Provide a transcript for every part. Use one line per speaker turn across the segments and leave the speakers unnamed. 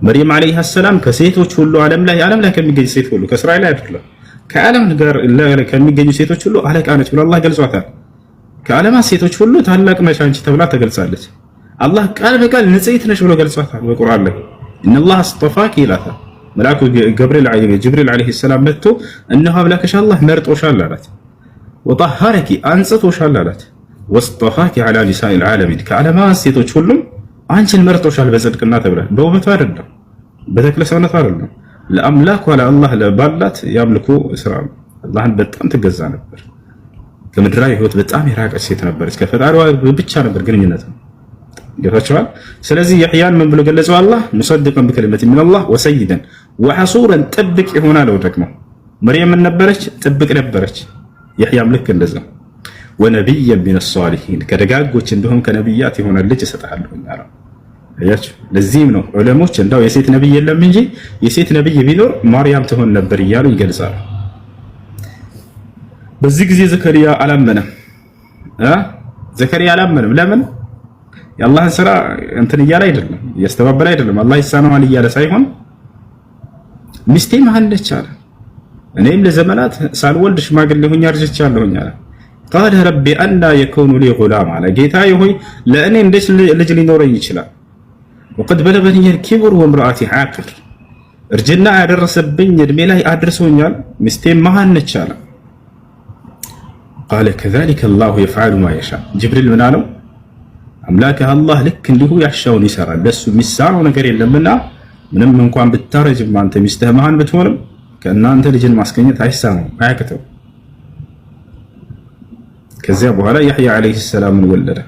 መርየም አለይሃ ሰላም ከሴቶች ሁሉ ዓለም ላይ ከሚገኙ ሴት ሁሉ ከእስራኤል አይደለም ከዓለም ጋር ከሚገኙ ሴቶች ሁሉ አለቃ ነች ብሎ አላህ ገልጿታል። ከዓለማት ሴቶች ሁሉ ታላቅ ነሽ አንቺ ተብላ ተገልጻለች። አላህ ቃል በቃል ንጽሕት ነሽ ብሎ ገልጿታል በቁርአን ላይ ኢነላህ አስጠፋኪ ይላታል። መልአኩ ጅብሪል አለይሂ ሰላም መጥቶ እነሆ አምላክሽ አላህ መርጦሻል አላት። ወጠሃረኪ አንጽቶሻል አላት። ወስጠፋኪ ዐላ ኒሳኢል ዓለሚን ከዓለማት ሴቶች ሁሉም አንቺን መርጦሻል በጽድቅና ተብላ በውበቱ አይደለም በተክለ ሰውነቱ አይደለም ለአምላክ ወላ አላህ ባላት ያምልኮ ስራ አላህን በጣም ትገዛ ነበር። ከምድራዊ ህይወት በጣም የራቀች ሴት ነበረች። ከፈጣሪዋ ብቻ ነበር ግንኙነት ነው። ገብታችኋል? ስለዚህ የሕያን ምን ብሎ ገለጸው? አላህ ሙሰድቀን በከሊመት ሚነላህ ወሰይደን ወሐሱረን ጥብቅ ይሆናል። ደግሞ መርየም ነበረች ጥብቅ ነበረች። የሕያም ልክ እንደዛ ወነቢየን ሚነ ሷሊሒን ከደጋጎች እንደሆን ከነቢያት የሆነ ልጅ እሰጥሃለሁ አለ። አያችሁ፣ ለዚህም ነው ዑለሞች እንዳው የሴት ነብይ የለም እንጂ የሴት ነብይ ቢኖር ማርያም ትሆን ነበር እያሉ ይገልጻሉ። በዚህ ጊዜ ዘከሪያ አላመነም። ዘከሪያ አላመነም። ለምን? የአላህን ስራ እንትን እያለ አይደለም እያስተባበለ አይደለም አላህ ይሳነዋል እያለ ሳይሆን ሚስቴ መሀል ነች አለ። እኔም ለዘመናት ሳልወልድ ሽማግሌ ሆኜ አርጅቻለሁኝ አለ። ቃለ ረቢ አና የኩኑ ሊ ጉላም አለ። ጌታዬ ሆይ ለእኔ እንዴት ልጅ ሊኖረኝ ይችላል? ወቀድ በለገኒ አልኪብር ወምርአቲ ዓቂር እርጅና ያደረሰብኝ እድሜ ላይ አድርሶኛል፣ ሚስቴም መሀን ነች አለ። ቃለ ከዛሊከ አላሁ የፍዐሉ ማ የሻ። ጅብሪል ምን አለው? አምላክህ አላህ ልክ እንዲሁ ያሻውን ይሰራል፣ ለሱ የሚሳነው ነገር የለምና ምንም እንኳን ብታረጅም አንተ ሚስትህ መሀን ብትሆንም ከእናንተ ልጅን ማስገኘት አይሳነውም አያቅተው። ከዚያ በኋላ ያሕያ ዓለይሂ ሰላምን ወለደ።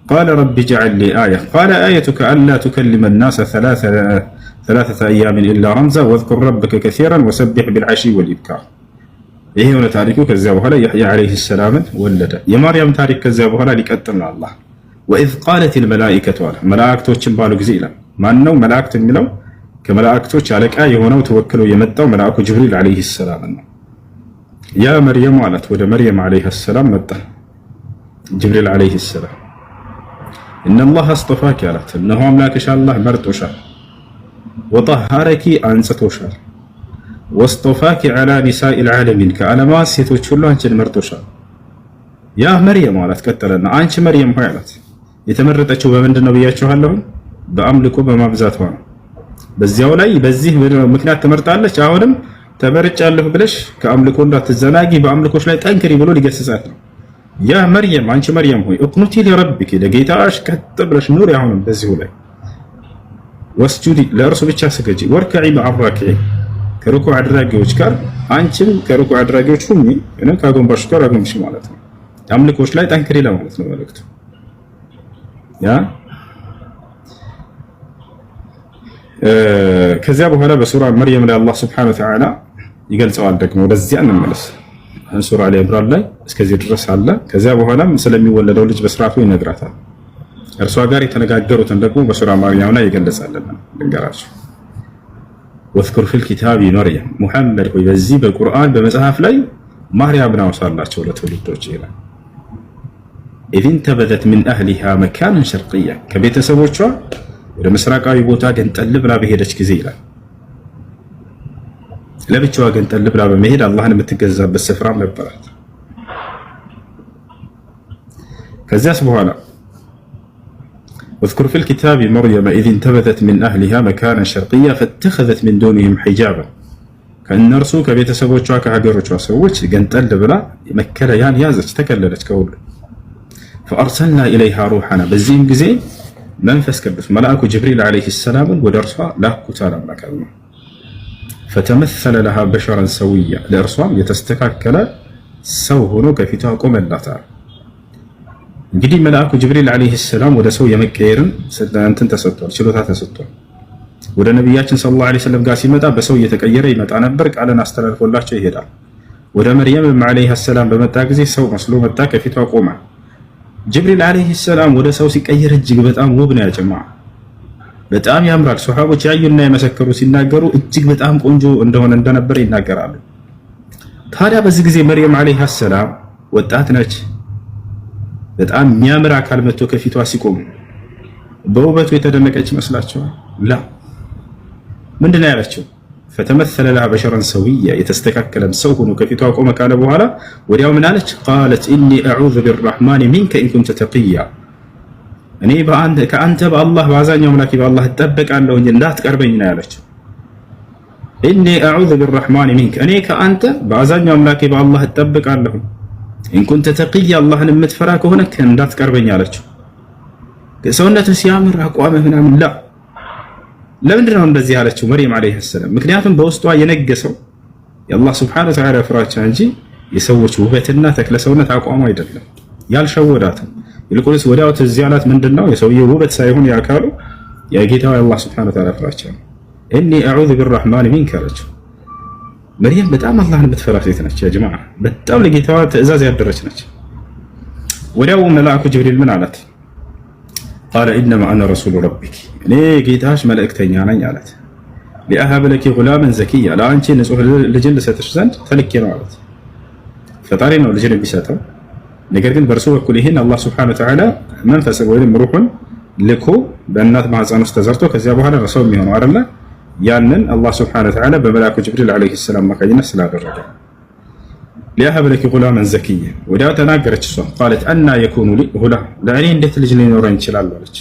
ቃለ ረቢ ጀዐል ሊ አያ ቃለ አየቱከ አላ ቱከሊመ ናሰ ሰላሰተ አያሚን ኢላ ረምዛ ወዝኩር ረበከ ከሲራን ወሰቢሕ ቢልዓሺይ ወልኢብካር። ይሄ የሆነ ታሪኩ። ከዚያ በኋላ ያሕያ ዓለይሂ ሰላምን ወለደ። የማርያም ታሪክ ከዚያ በኋላ ሊቀጥል ነው። አላህ ወኢዝ ቃለቲል መላኢከቱ አለ መላእክቶችን ባሉ ጊዜ ይላል። ማን ነው መላእክት የሚለው? ከመላእክቶች አለቃ የሆነው ተወክሎ የመጣው መልአኩ ጅብሪል ዓለይሂ ሰላም ነው። ያ መርየም አላት። ወደ መርየም ዓለይሃ ሰላም መጣ ጅብሪል ዓለይሂ ሰላም። ኢነላህ አስጠፋኪ አላት። እነሆ አምላክሽ አላህ መርጦሻል። ወጠሃረኪ አንጽቶሻል። ወስጠፋኪ ዐላ ኒሳኢል ዓለሚን ከዓለማት ሴቶች ሁሉ አንቺን መርጦሻል። ያ መርየም አላት። ቀጠለና አንቺ መርየም ሆይ አላት። የተመረጠችው በምንድን ነው ብያችኋለሁ? በአምልኮ በማብዛቷ ነው። በዚያው ላይ በዚህ ምክንያት ትመርጣለች። አሁንም ተመርጫለሁ ብለሽ ከአምልኮ እንዳትዘናጊ በአምልኮች ላይ ጠንክሪ ብሎ ሊገስጻት ነው። ያ መርየም አንቺ መርየም ሆይ እቅኑቲ ሊረቢኪ ለጌታሽ ቀጥ ብለሽ ኑሪ። አሁንም በዚሁ ላይ ወስጁዲ ለእርሱ ብቻ ስገጂ። ወርክዒ መዐ ራኪዒን ከሩኩዕ አድራጊዎች ጋር አንቺም ከሩኩዕ አድራጊዎች ሁኚ። ከአጎንባሾች ጋር አጎንብሽ ማለት ነው። አምልኮች ላይ ጠንክሪ ለማለት ነው መልእክቱ። ያ ከዚያ በኋላ በሱራ መርየም ላይ አላህ ሱብሓነሁ ወተዓላ ይገልጸዋል። ደግሞ ወደዚያ እንመለስ። ሱራ አሊ ኢምራን ላይ እስከዚህ ድረስ አለ። ከዚያ በኋላም ስለሚወለደው ልጅ በስርዓቱ ይነግራታል። እርሷ ጋር የተነጋገሩትን ደግሞ በሱራ ማርያም ላይ ይገለጻልና ልንገራችሁ። ወዝኩር ፊል ኪታቢ መርየም ሙሐመድ ሆይ በዚህ በቁርአን በመጽሐፍ ላይ ማርያምን አውሳላቸው ለትውልዶች ይላል። ኢዝ እንተበዘት ሚን አህሊሃ መካነን ሸርቅያ ከቤተሰቦቿ ወደ ምስራቃዊ ቦታ ገንጠል ብላ በሄደች ጊዜ ይላል። ለብቻዋ ገንጠል ብላ በመሄድ አላህን የምትገዛበት ስፍራም ነበራት። ከዚያስ በኋላ واذكر في الكتاب مريم إذ انتبذت من أهلها مكانا شرقيا فاتخذت من دونهم حجابا ከእነርሱ ከቤተሰቦቿ ከሀገሮቿ ሰዎች ገንጠል ብላ መከለያን ያዘች፣ ተከለለች ከሁሉ። فأرسلنا إليها روحنا በዚህም ጊዜ መንፈስ ቅዱስ መልአኩ ጅብሪል ዓለይሂ ሰላምን ወደ እርሷ ላኩት አለ አምላክ። ፈተመሰለ ለሃ በሸረን ሰውያ ለእርሷም የተስተካከለ ሰው ሆኖ ከፊቷ ቆመላታል። እንግዲህ መልአኩ ጅብሪል ዓለይሂ ሰላም ወደ ሰው የመቀየርን እንትን ተሰጥቷል፣ ችሎታ ተሰጥቷል። ወደ ነቢያችን ሰለላሁ ዐለይሂ ወሰለም ጋር ሲመጣ በሰው እየተቀየረ ይመጣ ነበር። ቃልን አስተላልፎላቸው ይሄዳል። ወደ መርየም ዓለይሃ ሰላም በመጣ ጊዜ ሰው መስሎ መጣ፣ ከፊቷ ቆመ። ጅብሪል ዓለይሂ ሰላም ወደ ሰው ሲቀየር እጅግ በጣም ውብ ነው። ያጀማ በጣም ያምራል። ሱሐቦች ያዩና የመሰከሩ ሲናገሩ እጅግ በጣም ቆንጆ እንደሆነ እንደነበር ይናገራሉ። ታዲያ በዚህ ጊዜ መርየም ዓለይሃ ሰላም ወጣት ነች። በጣም የሚያምር አካል መጥቶ ከፊቷ ሲቆም በውበቱ የተደነቀች ይመስላችኋል? ላ ምንድነው ያለችው? ፈተመሰለ ለሃ በሸረን ሰውያ የተስተካከለም ሰው ሆኖ ከፊቷ ቆመ ካለ በኋላ ወዲያው ምን አለች? ቃለት ኢኒ አዑዙ ቢርረሕማን ሚንከ ኢን ኩንተ ተቅያ፣ እኔ ከአንተ በአላህ በአዛኛው አምላኬ በአላህ እጠበቃለሁ እንዳትቀርበኝ ነው ያለችው። ኢኒ አዑዙ ቢርረሕማን ሚንከ፣ እኔ ከአንተ በአዛኛው አምላኬ በአላህ እጠበቃለሁ ኢን ኩንተ ተቅያ፣ አላህን የምትፈራ ከሆነ እንዳትቀርበኝ አለችው። ሰውነትህ ሲያምር አቋምህ ምናምን ላ ለምንድን ነው እንደዚህ ያለችው መርየም ዓለይሃ ሰላም? ምክንያቱም በውስጧ የነገሰው የአላህ ሱብሓነሁ ወተዓላ ፍራቻ እንጂ የሰዎች ውበትና ተክለ ሰውነት አቋሙ አይደለም ያልሸወዳትም። ይልቁንስ ወዲያው ትዝ ያላት ምንድነው የሰውየው ውበት ሳይሆን ያካሉ የጌታው የአላህ ሱብሓነሁ ወተዓላ ፍራቻ ነው። ኢኒ አዑዙ ቢርረሕማን ሚንከ አለችው። መርየም በጣም አላህን የምትፈራ ሴት ነች። ያ ጀማዓ በጣም ለጌታዋ ትእዛዝ ያደረች ነች። ወዲያው መልአኩ ጅብሪል ምን አላት? ቃለ ኢነማ አነ ረሱሉ ረቢክ፣ እኔ ጌታሽ መልእክተኛ ነኝ አላት። ሊአሀበ ለኪ ጉላመን ዘኪያ፣ ለአንቺ ንጹህ ልጅን ልሰጥሽ ዘንድ ተልኬ ነው አላት። ፈጣሪ ነው ልጅን የሚሰጠው። ነገር ግን በእርሱ በኩል ይህን አላህ ሱብሓነሁ ወተዓላ መንፈስ ወይም ሩሑን ልኮ በእናት ማህፀን ውስጥ ተዘርቶ ከዚያ በኋላ ነው ሰው የሚሆነው አይደለ? ያንን አላህ ሱብሓነሁ ወተዓላ በመልአኩ ጅብሪል ዓለይሂ ሰላም አማካኝነት ስላደረገ ሊአሀበ ለኪ ጉላመን ዘኪያ፣ ወዲያው ተናገረች እሷ። ቃለት አና የኩኑ ሊ ጉላም፣ ለእኔ እንዴት ልጅ ሊኖረኝ ይችላል አለች።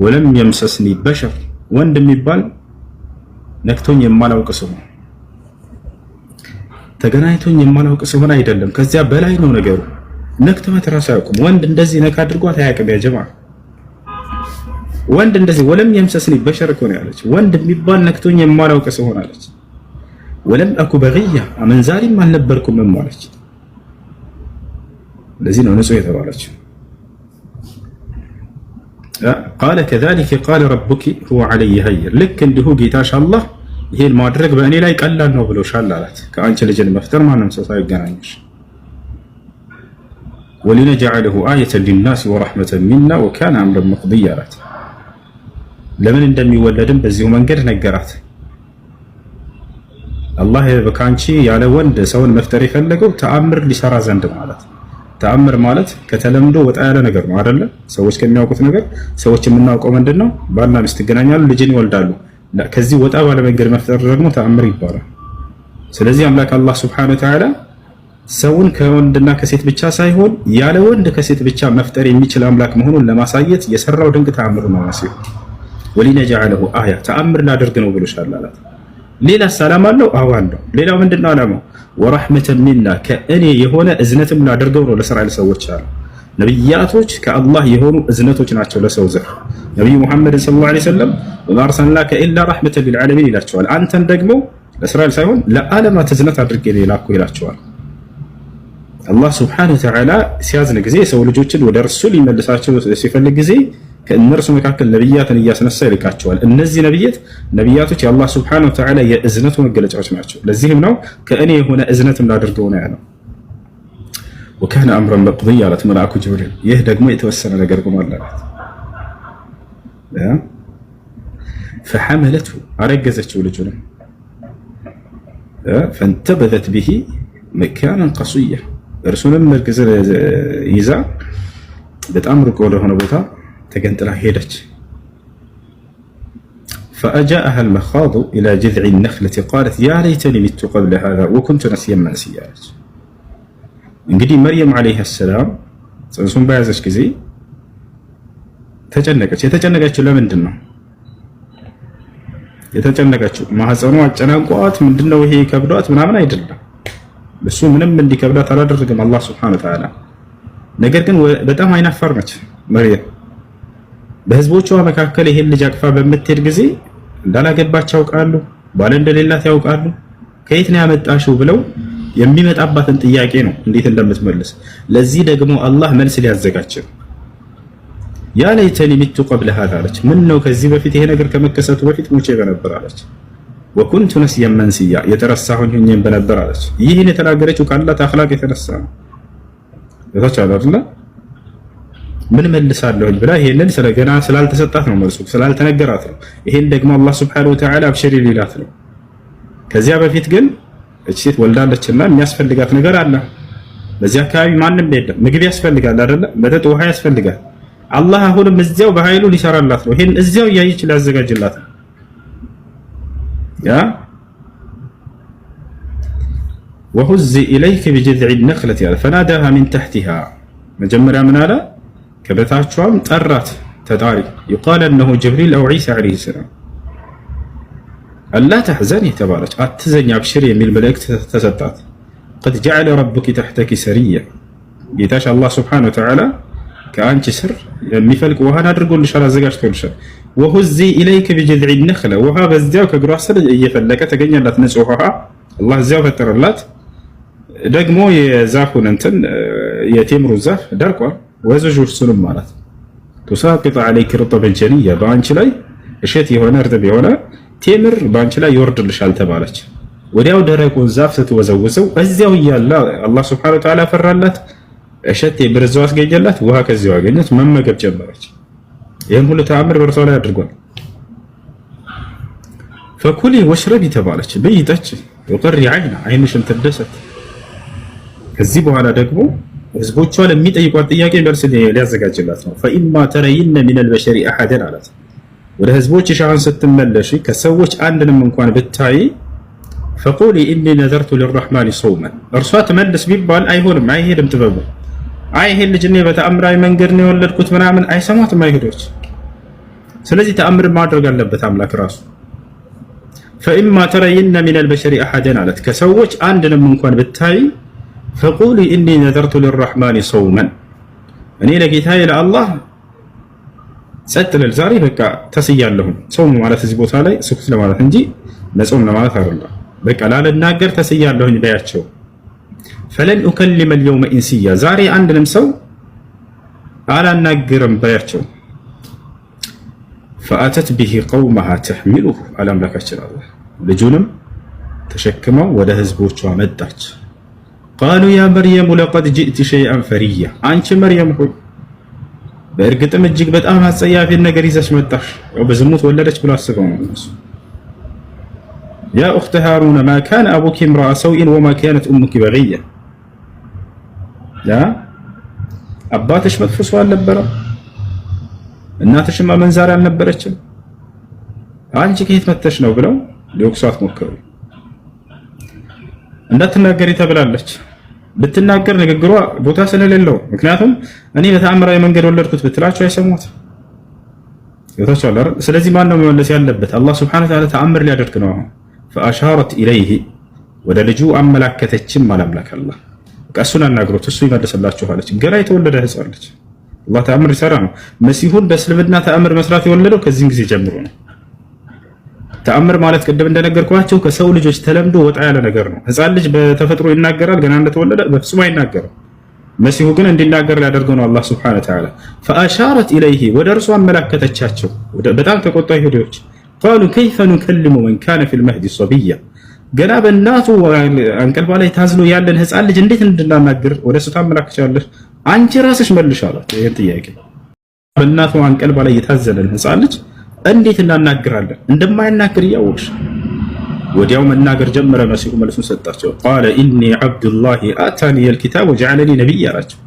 ወለም የምሰስኒ በሸር፣ ወንድ የሚባል ነክቶኝ የማላውቅ ሲሆን ተገናኝቶኝ የማላውቅ ሲሆን አይደለም፣ ከዚያ በላይ ነው ነገሩ። ነክቷት እራሱ አያውቁም። ወንድ እንደዚህ ነካ አድርጓት አያውቅም። ያ ጀማዓ ወንድ እንደዚህ ወለም የምሰስኒ በሸር እኮ ነው ያለች። ወንድ የሚባል ነክቶኝ የማላውቅ ሲሆን አለች። ወለም አኩ በግያ፣ አመንዛሪም አልነበርኩም አለች። ለዚህ ነው ንጹህ የተባለችው። ቃለ ከዛሊከ ቃለ ረቡኪ ሁወ ዐለይየ ሀይን፣ ልክ እንዲሁ ጌታሽ አላህ ይሄን ማድረግ በእኔ ላይ ቀላል ነው ብሎሻል አላት። ከአንቺ ልጅን መፍጠር ማንም ሰው ሳይገናኝሽ። ወሊነጅዐለሁ አየተን ሊናስ ወረሕመተን ሚና ወካነ አምረን መቅድያ አላት። ለምን እንደሚወለድም በዚሁ መንገድ ነገራት። አላህ ከአንቺ ያለ ወንድ ሰውን መፍጠር የፈለገው ተአምር ሊሰራ ዘንድ ማለት። ተአምር ማለት ከተለምዶ ወጣ ያለ ነገር ነው አይደለ? ሰዎች ከሚያውቁት ነገር ሰዎች የምናውቀው ምንድነው? ባልና ሚስት ይገናኛሉ፣ ልጅን ይወልዳሉ። ከዚህ ወጣ ባለ መንገድ መፍጠር ደግሞ ተአምር ይባላል። ስለዚህ አምላክ አላህ ሱብሓነሁ ወተዓላ ሰውን ከወንድና ከሴት ብቻ ሳይሆን ያለ ወንድ ከሴት ብቻ መፍጠር የሚችል አምላክ መሆኑን ለማሳየት የሰራው ድንቅ ተአምር ነው መሲሁ። ወሊነጅዐለሁ አያ፣ ተአምር ላደርግ ነው ብሎሻል አላት። ሌላስ ዓላማ አለው? አዎ አለው። ሌላው ምንድነው ዓላማው? ወረሕመተን ሚና፣ ከእኔ የሆነ እዝነትም ላደርገው ነው ለእስራኤል ሰዎች አሉ። ነቢያቶች ከአላህ የሆኑ እዝነቶች ናቸው ለሰው ዘር። ነቢዩ ሙሐመድን ሰለላሁ ዐለይሂ ወሰለም ወማ አርሰልናከ ኢላ ረሕመተን ሊልዓለሚን ይላቸዋል። አንተን ደግሞ ለእስራኤል ሳይሆን ለዓለማት እዝነት አድርጌ ነው የላኩ ይላቸዋል። አላህ ሱብሓነሁ ወተዓላ ሲያዝን ጊዜ የሰው ልጆችን ወደ እርሱ ሊመልሳቸው ሲፈልግ ጊዜ ከእነርሱ መካከል ነቢያትን እያስነሳ ይልካቸዋል። እነዚህ ነቢያቶች የአላህ ሱብሓነሁ ወተዓላ የእዝነቱ መገለጫዎች ናቸው። ለዚህም ነው ከእኔ የሆነ እዝነትም ላደርገው ነው ያለው። ወካነ አምረን መቅድያ አላት መልአኩ ጅብሪል። ይህ ደግሞ የተወሰነ ነገር ሆኗል አላት። ፈሐመለቱ፣ አረገዘችው ልጁንም። ፈንተበዘት ቢሂ መካነን ቀስያ፣ እርሱንም እርግዝን ይዛ በጣም ሩቅ ወደሆነ ቦታ ተገንጥላ ሄደች። ፈአጃአሃ አልመኻዱ ኢላ ጅዝዒ ነኽለቲ ቃለት ያ ለይተኒ ሚቱ ቀብለ ሃዛ ወኩንቱ ነሲየን መንሲያ አለች። እንግዲህ መርየም ዓለይሃ ሰላም ጽንሱን በያዘች ጊዜ ተጨነቀች። የተጨነቀችው ለምንድን ነው የተጨነቀችው? ማህፀኗ አጨናንቋት ምንድነው ይሄ ከብዷት ምናምን አይደለም። እሱ ምንም እንዲከብዳት አላደረገም አላህ ሱብሓነሁ ወተዓላ። ነገር ግን በጣም አይናፋር ነች መርየም። በህዝቦቿ መካከል ይሄን ልጅ አቅፋ በምትሄድ ጊዜ እንዳላገባች ያውቃሉ፣ ባል እንደሌላት ያውቃሉ። ከየት ነው ያመጣሽው ብለው የሚመጣባትን ጥያቄ ነው እንዴት እንደምትመልስ። ለዚህ ደግሞ አላህ መልስ ሊያዘጋጅ ያ ለይተኒ ሚቱ ቀብለ ሃዛ አለች። ምን ነው ከዚህ በፊት ይሄ ነገር ከመከሰቱ በፊት ሞቼ በነበር አለች። ወኩንቱ ነሲየን መንሲያ፣ የተረሳሁኝ ሆኜም በነበር አለች። ይህን የተናገረችው ካላት አኽላቅ የተነሳ ነው። እታች አይደለ ምን መልሳለሁኝ ብላ ይሄንን ስለገና ስላልተሰጣት ነው መልሱ፣ ስላልተነገራት ነው። ይሄን ደግሞ አላህ ሱብሓነሁ ወተዓላ አብሽሪ ሊላት ነው። ከዚያ በፊት ግን እቺ ሴት ወልዳለችና የሚያስፈልጋት ነገር አለ። በዚህ አካባቢ ማንም የለም። ምግብ ያስፈልጋል አይደለ? መጠጥ፣ ውሃ ያስፈልጋል። አላህ አሁንም እዚያው በኃይሉ ሊሰራላት ነው። ይሄን እዚያው እያየች ሊያዘጋጅላት ነው። ያ ወሁዚ ኢለይከ ቢጅዝዕ ነኽለት ያለ ፈናዳሃ ሚን ተሕቲሃ መጀመሪያ ምን አለ ከበታቿም ጠራት ተጣሪ ይቃል እነሁ ጅብሪል አው ዒሳ ዓለይሂ ሰላም አላ ተሕዘን የተባለች አትዘኝ አብሽር የሚል መልእክት ተሰጣት። ቀድ ጀዐለ ረቡኪ ተሕተኪ ሰርያ ጌታሽ አላህ ሱብሓነሁ ወተዓላ ከአንቺ ስር የሚፈልቅ ውሃን አድርጎልሻል፣ አዘጋጅቶልሻል። ወሁዚ ኢለይከ ቢጅዝዕ ነኽለ ውሃ በዚያው ከእግሯ ስር እየፈለቀ ተገኘላት፣ ንጹህ ውሃ አላህ እዚያው ፈጠረላት። ደግሞ የዛፉን እንትን የቴምሩ ዛፍ ደርቋል። ወዘጁ እሱንም ማለት ቱሳቂጥ ዐለይኪ ሩጠበን ጀኒያ በአንቺ ላይ እሸት የሆነ እርጥብ የሆነ ቴምር በአንቺ ላይ ይወርድልሻል ተባለች። ወዲያው ደረቁን ዛፍ ስትወዘውዘው እዚያው እያለ አላህ ሱብሓነሁ ወተዓላ ፈራላት፣ እሸት ብርዛው አስገኘላት፣ ውሃ ከዚያው አገኘች፣ መመገብ ጀመረች። ይህን ሁሉ ተአምር በእርሷ ላይ አድርጓል። ፈኩሊ ወሽረቢ ተባለች፣ ብይ ጠጪ፣ ወቀሪ ዐይና ዓይንሽን ትደሰት። ከዚህ በኋላ ደግሞ ህዝቦቿ ለሚጠይቋት ጥያቄ መልስ ሊያዘጋጅላት ነው። ፈኢማ ተረይነ ሚነል በሸሪ አሐደን አላት። ወደ ህዝቦችሽ አሁን ስትመለሺ ከሰዎች አንድንም እንኳን ብታይ ፈቁሊ ኢኒ ነዘርቱ ሊረሕማኒ ሶውመን። እርሷ ትመልስ ቢባል አይሆንም፣ አይሄድም ጥበቡ። አይ ይሄን ልጅ እኔ በተአምራዊ መንገድ ነው የወለድኩት ምናምን አይሰማትም አይሁዶች። ስለዚህ ተአምር ማድረግ አለበት አምላክ ራሱ። ፈኢማ ተረይነ ሚነል በሸሪ አሐደን አላት። ከሰዎች አንድንም እንኳን ብታይ ፈቁሊ ኢኒ ነዘርቱ ሊረሕማኒ ሶውመን፣ እኔ ለጌታዬ ለአላህ ጸጥ ልል ዛሬ በቃ ተስያለሁ። ጾም ማለት እዚህ ቦታ ላይ ስኩት ለማለት እንጂ ለጾም ለማለት አይደለም። በቃ ላለናገር ተስያለሁኝ በያቸው። ፈለን ኡከሊመ አልየውመ ኢንሲያ፣ ዛሬ አንድንም ሰው አላናግርም በያቸው። ፈአተት ቢሂ ቀውመሃ ተሕሚሉሁ፣ አላምላካችን አላህ ልጁንም ተሸክመው ወደ ህዝቦቿ መጣች። ቃሉ ያ መርየሙ ለቀድ ጅእቲ ሸይአን ፈሪያ፣ አንቺ መርየም ሆይ በእርግጥም እጅግ በጣም አጸያፊን ነገር ይዘሽ መጣሽ። በዝሙት ወለደች ብሎ አስበው ነው እነሱ። ያ ኡኽተ ሃሩነ ማ ካነ አቡኪ እምረአ ሰውኢን ወማ ካነት ኡሙኪ በግያ፣ አባትሽ መጥፎ ሰው አልነበረም፣ እናትሽም አመንዛሪ አልነበረችም፣ አንቺ ከየት መጥተሽ ነው ብለው ሊወቅሷት ሞከሩ። እንዳትናገሪ ተብላለች። ብትናገር ንግግሯ ቦታ ስለሌለው፣ ምክንያቱም እኔ በተአምራዊ መንገድ ወለድኩት ብትላቸው አይሰሙት ይወታቸዋል አይደል? ስለዚህ ማን ነው መመለስ ያለበት? አላህ ሱብሓነሁ ወተዓላ ተአምር ሊያደርግ ነው። አሁን ፈአሻረት ኢለይሂ፣ ወደ ልጁ አመላከተችም አላምላክ አላህ። እሱን አናግሮት እሱ ይመልስላችሁ አለች። ገና የተወለደ ህፃን ልጅ አላህ ተአምር ይሰራ ነው። መሲሁን በእስልምና ተአምር መስራት የወለደው ከዚህን ጊዜ ጀምሮ ነው። ተአምር ማለት ቅድም እንደነገርኳቸው ከሰው ልጆች ተለምዶ ወጣ ያለ ነገር ነው። ህፃን ልጅ በተፈጥሮ ይናገራል፣ ገና እንደተወለደ በፍጹም አይናገርም። መሲሁ ግን እንዲናገር ሊያደርገው ነው አላህ ሱብሓነሁ ወተዓላ። ፈአሻረት ኢለይሂ፣ ወደ እርሱ አመላከተቻቸው። በጣም ተቆጣ ይሁዶች። ቃሉ ከይፈ ኑከልሙ መን ካነ ፊል መህዲ ሰቢያ፣ ገና በእናቱ አንቀልባ ላይ ታዝሎ ያለን ህፃን ልጅ እንዴት እንድናናግር ወደ እሱ ታመላክቻለሽ? አንቺ ራስሽ መልሽ አላት ይህን ጥያቄ። በእናቱ አንቀልባ ላይ የታዘለን ህፃን ልጅ እንዴት እናናግራለን? እንደማይናገር እያወቅሽ። ወዲያው መናገር ጀመረ። መሲሁ መልሱን ሰጣቸው። ቃለ ኢኒ ዐብዱላሂ አታኒየል ኪታብ ወጀዐለኒ ነቢይ አላቸው።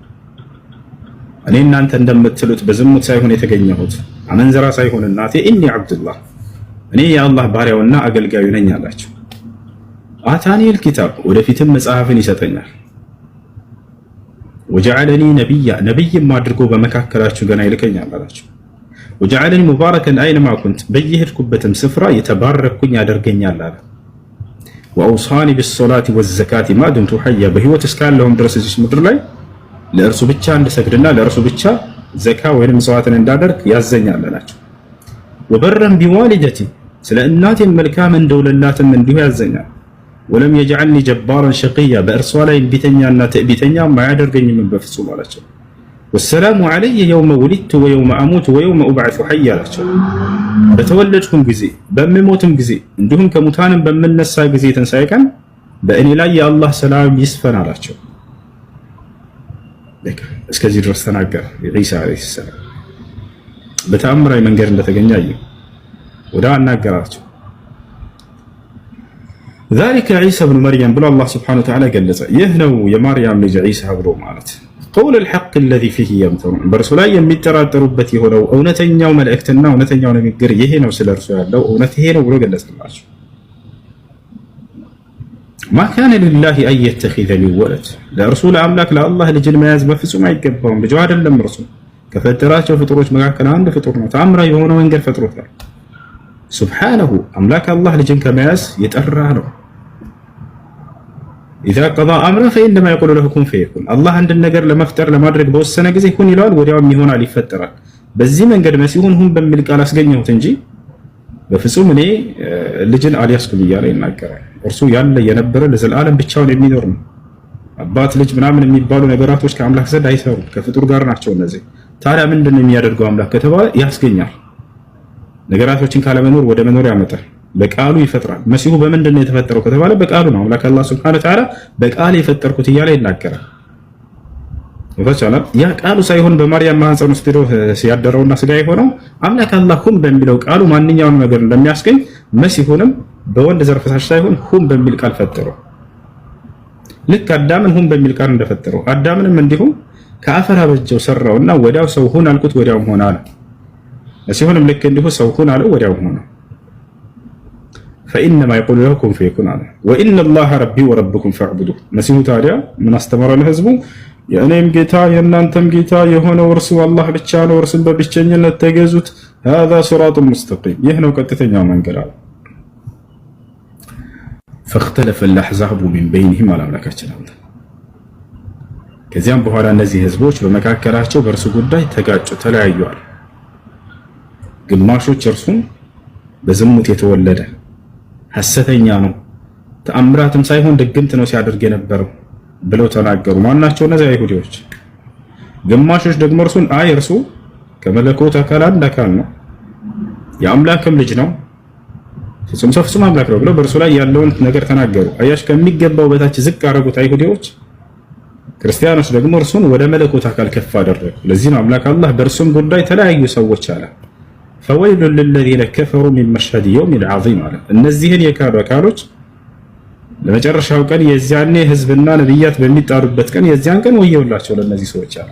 እኔ እናንተ እንደምትሉት በዝሙት ሳይሆን የተገኘሁት አመንዘራ ሳይሆን እናቴ ኢኒ ዐብዱላህ፣ እኔ የአላህ ባሪያውና አገልጋዩ ነኝ አላቸው። አታኒየል ኪታብ፣ ወደፊትም መጽሐፍን ይሰጠኛል። ወጀዐለኒ ነቢያ፣ ነቢይም አድርጎ በመካከላችሁ ገና ይልከኛል አላቸው። ወጀዐለኒ ሙባረከን አይነማ ኩንት፣ በየሄድኩበትም ስፍራ የተባረኩኝ ያደርገኛል አለ። ወአውሳኒ ቢሶላቲ ወዘካቲ ማ ዱምቱ ሐያ፣ በህይወት እስካለሁም ድረስ እዚህ ምድር ላይ ለእርሱ ብቻ እንድሰግድና ለእርሱ ብቻ ዘካ ወይንም መስዋዕትን እንዳደርግ ያዘኛል አላቸው። ወበረን ቢዋሊደቲ፣ ስለ እናቴም መልካም እንደውልላትም እንዲሁ ያዘኛል። ወለም የጅዐልኒ ጀባራን ሸቂያ፣ በእርሷ ላይ እምቢተኛና ትዕቢተኛ አያደርገኝም በፍጹም አላቸው። ወሰላሙ ዐለየ የውመ ውሊድቱ ወየውመ አሙቱ ወየውመ ኡብዐሱ ሐያ አላቸው። በተወለድኩም ጊዜ በምሞትም ጊዜ እንዲሁም ከሙታንም በምነሳ ጊዜ ትንሣኤ ቀን በእኔ ላይ የአላህ ሰላም ይስፈን አላቸው። እስከዚህ ድረስ ተናገረ ዒሳ ዓለይሂ ሰላም። በተአምራዊ መንገድ እንደተገኘ አየ። ወደ አናገራቸው። ዛሊከ ዒሳ ብኑ መርየም ብሎ አላህ ሱብሓነሁ ወተዓላ ገለጸ። ይህ ነው የማርያም ልጅ ዒሳ ብሎ ማለት ቀውለል ሐቅ አለዚ ፊሂ የምተሩን፣ በእርሱ ላይ የሚጠራጠሩበት የሆነው እውነተኛው መልእክትና እውነተኛው ንግግር ይሄ ነው። ስለ እርሱ ያለው እውነት ይሄ ነው ብሎ ገለጸላቸው። ማ ካነ ሊላሂ አን የተኺዘ ሚን ወለድ ለእርሱ ለአምላክ ለአላህ ልጅን መያዝ በፍጹም አይገባውም። ልጅ አይደለም እርሱ ከፈጠራቸው ፍጡሮች መካከል አንድ ፍጡር ነው። ተአምራዊ በሆነ መንገድ ፈጥሮታል። ሱብሓነሁ አምላክ አላህ ልጅን ከመያዝ የጠራ ነው። ኢዛ ቀዳ አምረን ፈኢነማ የቁሉ ለሁ ኩን ፈየኩን። አላህ አንድን ነገር ለመፍጠር ለማድረግ በወሰነ ጊዜ ሁን ይለዋል፣ ወዲያውም ይሆናል፣ ይፈጠራል። በዚህ መንገድ መሲሁን ሁን በሚል ቃል አስገኘሁት እንጂ በፍጹም እኔ ልጅን አልያዝኩም እያለ ይናገራል። እርሱ ያለ የነበረ ለዘላለም ብቻውን የሚኖር ነው። አባት ልጅ ምናምን የሚባሉ ነገራቶች ከአምላክ ዘንድ አይሰሩም፣ ከፍጡር ጋር ናቸው እነዚህ። ታዲያ ምንድን ነው የሚያደርገው አምላክ ከተባለ ያስገኛል። ነገራቶችን ካለመኖር ወደ መኖር ያመጣል። በቃሉ ይፈጥራል። መሲሁ በምንድን ነው የተፈጠረው ከተባለ በቃሉ ነው። አምላክ አላህ ሱብሓነሁ ወተዓላ በቃል የፈጠርኩት እያለ ይናገራል። ያ ቃሉ ሳይሆን በማርያም ማህፀን ውስጥ ሄዶ ሲያደረውና ስጋ የሆነው አምላክ አላህ ሁን በሚለው ቃሉ ማንኛውንም ነገር እንደሚያስገኝ መሲሁንም በወንድ ዘር ፈሳሽ ሳይሆን ሁን በሚል ቃል ፈጠረው። ልክ አዳምን ሁን በሚል ቃል እንደፈጠረው አዳምንም እንዲሁም ከአፈር አበጀው ሰራውና ወዲያው ሰው ሁን አልኩት ወዲያው ሆነ አለ። መሲሁንም ልክ እንዲሁ ሰው ሁን አለው ወዲያው ሆነ። ፈኢነማ የቁሉ ለሁ ኩን ፈየኩን አለ። ወኢነላሀ ረቢ ወረብኩም ፈዕቡዱህ። መሲሁ ታዲያ ምን አስተማረ ለህዝቡ? የእኔም ጌታ የእናንተም ጌታ የሆነው እርሱ አላህ ብቻ ነው፣ እርሱን በብቸኝነት ተገዙት። ሃዛ ሲራጡን ሙስተቂም፣ ይህ ነው ቀጥተኛው መንገድ አለ። ፈኽተለፈ አልአሕዛቡ ሚን በይኒሂም አለ አምላካችን አለ። ከዚያም በኋላ እነዚህ ህዝቦች በመካከላቸው በእርሱ ጉዳይ ተጋጩ፣ ተለያዩአል። ግማሾች እርሱን በዝሙት የተወለደ ሐሰተኛ ነው፣ ተአምራትም ሳይሆን ድግምት ነው ሲያደርግ የነበረው ብለው ተናገሩ። ማናቸው? እነዚያ አይሁዲዎች። ግማሾች ደግሞ እርሱን አይ እርሱ ከመለኮት አካል አንድ አካል ነው፣ የአምላክም ልጅ ነው፣ ፍጹም ሰው ፍጹም አምላክ ነው ብለው በእርሱ ላይ ያለውን ነገር ተናገሩ። አያሽ፣ ከሚገባው በታች ዝቅ አደረጉት አይሁዲዎች። ክርስቲያኖች ደግሞ እርሱን ወደ መለኮት አካል ከፍ አደረጉ። ለዚህ ነው አምላክ አላህ በእርሱም ጉዳይ ተለያዩ ሰዎች አለ። ፈወይሉን ሊለዚነ ከፈሩ ሚን መሽሀድ የውሚል ዐዚም አለ። እነዚህን የካዱ አካሎች ለመጨረሻው ቀን የዚያኔ ህዝብና ነብያት በሚጣሩበት ቀን የዚያን ቀን ወየውላቸው ለነዚህ ሰዎች አለ።